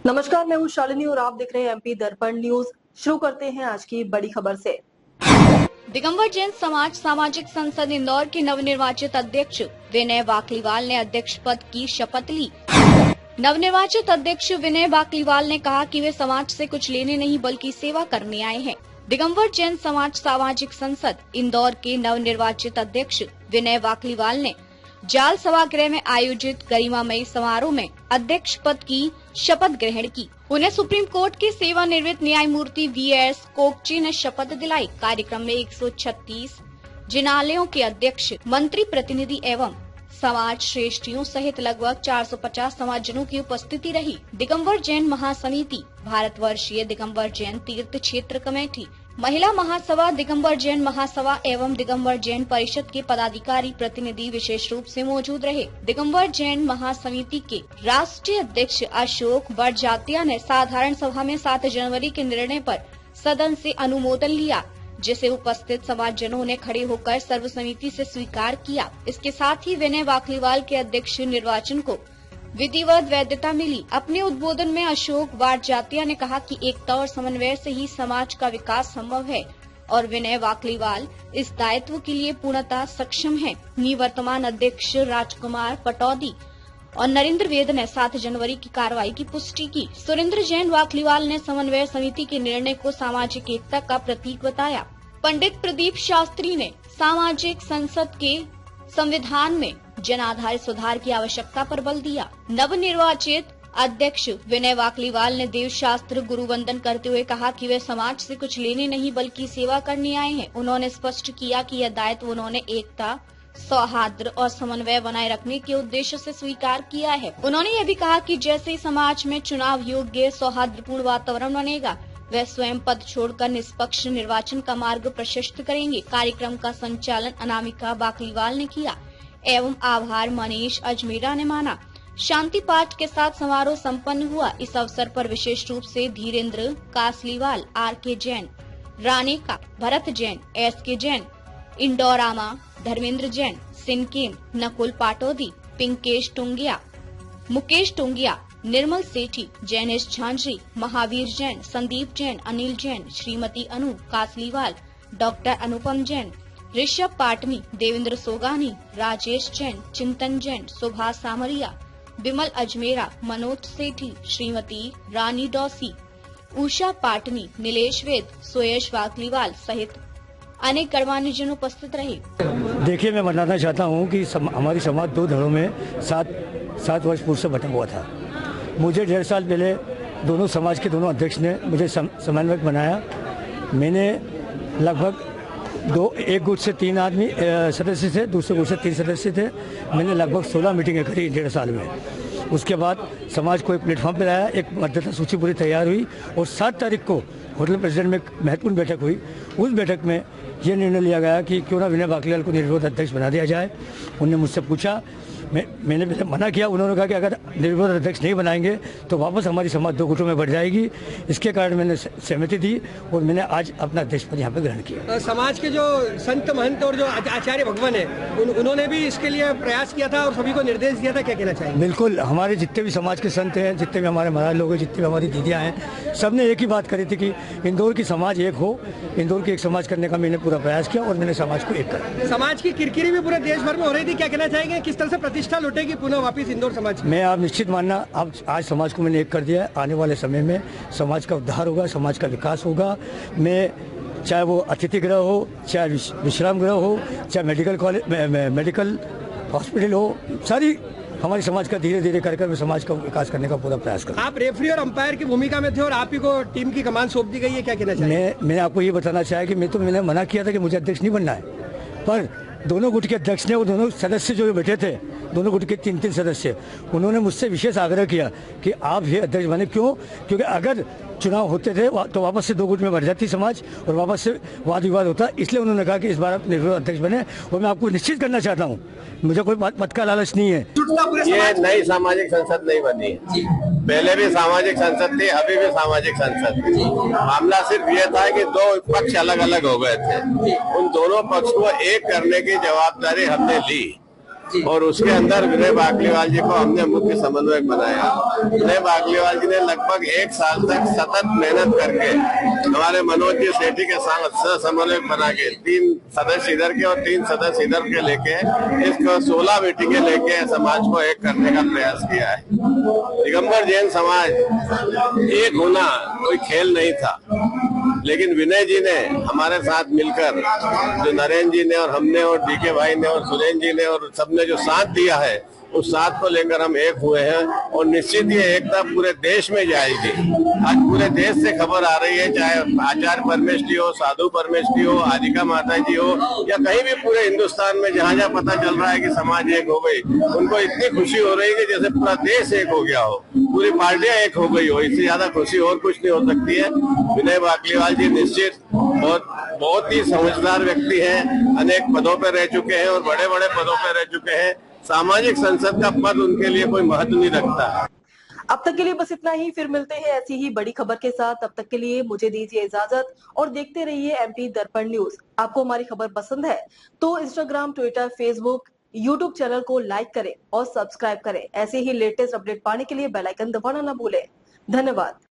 नमस्कार, मैं हूँ शालिनी और आप देख रहे हैं एमपी दर्पण न्यूज। शुरू करते हैं आज की बड़ी खबर से। दिगंबर जैन समाज सामाजिक संसद इंदौर के नवनिर्वाचित अध्यक्ष विनय बाकलीवाल ने अध्यक्ष पद की शपथ ली। नवनिर्वाचित अध्यक्ष विनय बाकलीवाल ने कहा कि वे समाज से कुछ लेने नहीं बल्कि सेवा करने आए हैं। दिगंबर जैन समाज सामाजिक संसद इंदौर के नवनिर्वाचित अध्यक्ष विनय बाकलीवाल ने जाल सभागृह में आयोजित गरिमामयी समारोह में अध्यक्ष पद की शपथ ग्रहण की। उन्हें सुप्रीम कोर्ट के सेवानिवृत्त न्यायमूर्ति वीएस कोकची ने शपथ दिलाई। कार्यक्रम में 136 जिनालयों के अध्यक्ष, मंत्री प्रतिनिधि एवं समाज श्रेष्ठियों सहित लगभग 450 समाजजनों की उपस्थिति रही। दिगंबर जैन महासमिति, भारतवर्षीय दिगंबर जैन तीर्थ क्षेत्र कमेटी, महिला महासभा, दिगंबर जैन महासभा एवं दिगंबर जैन परिषद के पदाधिकारी प्रतिनिधि विशेष रूप से मौजूद रहे। दिगंबर जैन महासमिति के राष्ट्रीय अध्यक्ष अशोक बड़जात्या ने साधारण सभा में 7 जनवरी के निर्णय पर सदन से अनुमोदन लिया, जिसे उपस्थित समाजजनों ने खड़े होकर सर्वसम्मति से स्वीकार किया। इसके साथ ही विनय बाकलीवाल के अध्यक्ष निर्वाचन को विधिवत वैधता मिली। अपने उद्बोधन में अशोक बड़जात्या ने कहा कि एकता और समन्वय से ही समाज का विकास संभव है और विनय बाकलीवाल इस दायित्व के लिए पूर्णतः सक्षम हैं। निवर्तमान अध्यक्ष राजकुमार पटौदी और नरेंद्र वेद ने 7 जनवरी की कार्रवाई की पुष्टि की। सुरेंद्र जैन बाकलीवाल ने समन्वय समिति के निर्णय को सामाजिक एकता का प्रतीक बताया। पंडित प्रदीप शास्त्री ने सामाजिक संसद के संविधान में जन आधारित सुधार की आवश्यकता पर बल दिया। नवनिर्वाचित अध्यक्ष विनय बाकलीवाल ने देव शास्त्र गुरु वंदन करते हुए कहा कि वे समाज से कुछ लेने नहीं बल्कि सेवा करने आए हैं। उन्होंने स्पष्ट किया कि यह दायित्व उन्होंने एकता, सौहार्द और समन्वय बनाए रखने के उद्देश्य से स्वीकार किया है। उन्होंने यह भी कहा कि जैसे ही समाज में चुनाव योग्य सौहार्दपूर्ण वातावरण बनेगा, वे स्वयं पद छोड़कर निष्पक्ष निर्वाचन का मार्ग प्रशस्त करेंगे। कार्यक्रम का संचालन अनामिका बाकलीवाल ने किया एवं आभार मनीष अजमेरा ने माना। शांति पाठ के साथ समारोह संपन्न हुआ। इस अवसर पर विशेष रूप से Dhirendra Kasliwal, R K. Jain, Raneka, Bharat Jain, S K. Jain, Indorama, Dharmendra Jain, Sinken, Nakul Patodi, Pinkesh Tungia, Mukesh Tungia, Nirmal Sethi, Jainesh Jhanjhari, Mahavir Jain, Sandeep Jain, Anil Jain, Shrimati Anu Kasliwal, doctor Anupam Jain, Rishabh Patni, Devendra Sogani, Rajesh Jain, Chintan Jain, Subhash सामरिया, विमल अजमेरा, मनोज सेठी, श्रीमती रानी डॉसी, उषा पाटनी, नीलेश वेद, सुयश बाकलीवाल सहित अनेक गणमान्य जन उपस्थित रहे। देखिए, मैं बताना चाहता हूँ कि हमारी समाज 2 धड़ों में 7 वर्ष पूर्व से बटा हुआ था। मुझे 1.5 साल पहले दोनों समाज के दोनों अध्यक्ष ने मुझे समन्वयक बनाया। मैंने लगभग एक गुट से 3 आदमी सदस्य थे, दूसरे गुट से 3 सदस्य थे। मैंने लगभग 16 मीटिंगें करी 1.5 साल में। उसके बाद समाज को एक प्लेटफॉर्म पर लाया, एक मतदाता सूची पूरी तैयार हुई और 7 तारीख को होटल प्रेसिडेंट में एक महत्वपूर्ण बैठक हुई। उस बैठक में ये निर्णय लिया गया कि क्यों ना विनय बाकलीवाल को निर्विरोध अध्यक्ष बना दिया जाए। उन्होंने मुझसे पूछा, मैंने मना किया। उन्होंने कहा कि अगर निर्विरोध अध्यक्ष नहीं बनाएंगे तो वापस हमारी समाज 2 गुटों में बढ़ जाएगी। इसके कारण मैंने सहमति दी और मैंने आज अपना अध्यक्ष पद यहाँ पे ग्रहण किया। समाज के जो संत महंत और जो आचार्य भगवान है, उन्होंने भी इसके लिए प्रयास किया था और सभी को निर्देश दिया था। क्या कहना चाहिए? बिल्कुल, हमारे जितने भी समाज के संत हैं, जितने भी हमारे महाराज लोग हैं, जितनी भी हमारी दीदियाँ हैं, सबने एक ही बात करी थी कि इंदौर की समाज एक हो। इंदौर की एक समाज करने का मैंने पूरा प्रयास किया और मैंने समाज को एक करा। समाज की किरकिरी भी पूरे देश भर में हो रही थी। क्या कहना चाहेंगे, किस तरह से प्रतिष्ठा लौटेगी पुनः वापिस इंदौर समाज? मैं आप निश्चित मानना, अब आज समाज को मैंने एक कर दिया है। आने वाले समय में समाज का उद्धार होगा, समाज का विकास होगा। मैं चाहे वो अतिथि गृह हो, चाहे विश्राम गृह हो, चाहे मेडिकल हॉस्पिटल हो, सारी हमारी समाज का धीरे धीरे कर मैं समाज का विकास करने का पूरा प्रयास करूँ। आप रेफरी और अंपायर की भूमिका में थे और आप ही को टीम की कमान सौंप दी गई है। क्या कहना चाहिए? मैंने आपको ये बताना चाहा कि मैंने मना किया था कि मुझे अध्यक्ष नहीं बनना है, पर दोनों गुट के अध्यक्ष ने और दोनों सदस्य जो बैठे थे, दोनों गुट के 3 सदस्य, उन्होंने मुझसे विशेष आग्रह किया कि आप ये अध्यक्ष बने। क्यों? क्योंकि अगर चुनाव होते थे तो वापस से 2 गुट में बढ़ जाती समाज और वापस से वाद विवाद होता। इसलिए उन्होंने कहा कि इस बार आप निर्विरोध अध्यक्ष बने। और मैं आपको निश्चित करना चाहता हूँ, मुझे कोई मत का लालच नहीं है। ये नई सामाजिक संसद नहीं बनी, पहले भी सामाजिक संसद थी, अभी भी सामाजिक संसद थी। मामला सिर्फ ये था कि 2 पक्ष अलग अलग हो गए थे। उन दोनों पक्ष को एक करने की जवाबदारी हमने ली और उसके अंदर विनय बाकलीवाल जी को हमने मुख्य समन्वयक बनाया। विनय बाकलीवाल जी ने लगभग 1 साल तक सतत मेहनत करके हमारे मनोज जी सेठी के साथ समन्वयक बना के 3 सदस्य इधर के और 3 सदस्य इधर के लेके इसको 16 मीटिंगें लेके समाज को एक करने का प्रयास किया है। दिगंबर जैन समाज एक होना कोई खेल नहीं था, लेकिन विनय जी ने हमारे साथ मिलकर, जो नरेंद्र जी ने और हमने और डीके भाई ने और सुरेंद्र जी ने और सबने जो साथ दिया है, उस साथ को लेकर हम एक हुए हैं और निश्चित ये एकता पूरे देश में जाएगी। आज पूरे देश से खबर आ रही है, चाहे आचार्य परमेश जी हो, साधु परमेश जी हो, आदिका माता जी हो, या कहीं भी पूरे हिंदुस्तान में जहाँ जहाँ पता चल रहा है कि समाज एक हो गई, उनको इतनी खुशी हो रही है कि जैसे पूरा देश एक हो गया हो, पूरी पार्टियां एक हो गई हो। इससे ज्यादा खुशी और कुछ नहीं हो सकती है। विनय बाकलीवाल जी निश्चित बहुत ही समझदार व्यक्ति हैं, अनेक पदों पर रह चुके हैं और बड़े बड़े पदों पर रह चुके हैं। सामाजिक संसद का पद उनके लिए कोई महत्व नहीं रखता। अब तक के लिए बस इतना ही, फिर मिलते हैं ऐसी ही बड़ी खबर के साथ। तब तक के लिए मुझे दीजिए इजाजत और देखते रहिए एमपी दर्पण न्यूज। आपको हमारी खबर पसंद है तो Instagram, Twitter, Facebook, YouTube channel को लाइक करें और सब्सक्राइब करें। ऐसे ही लेटेस्ट अपडेट पाने के लिए बेल आइकन दबाना न भूलें। धन्यवाद।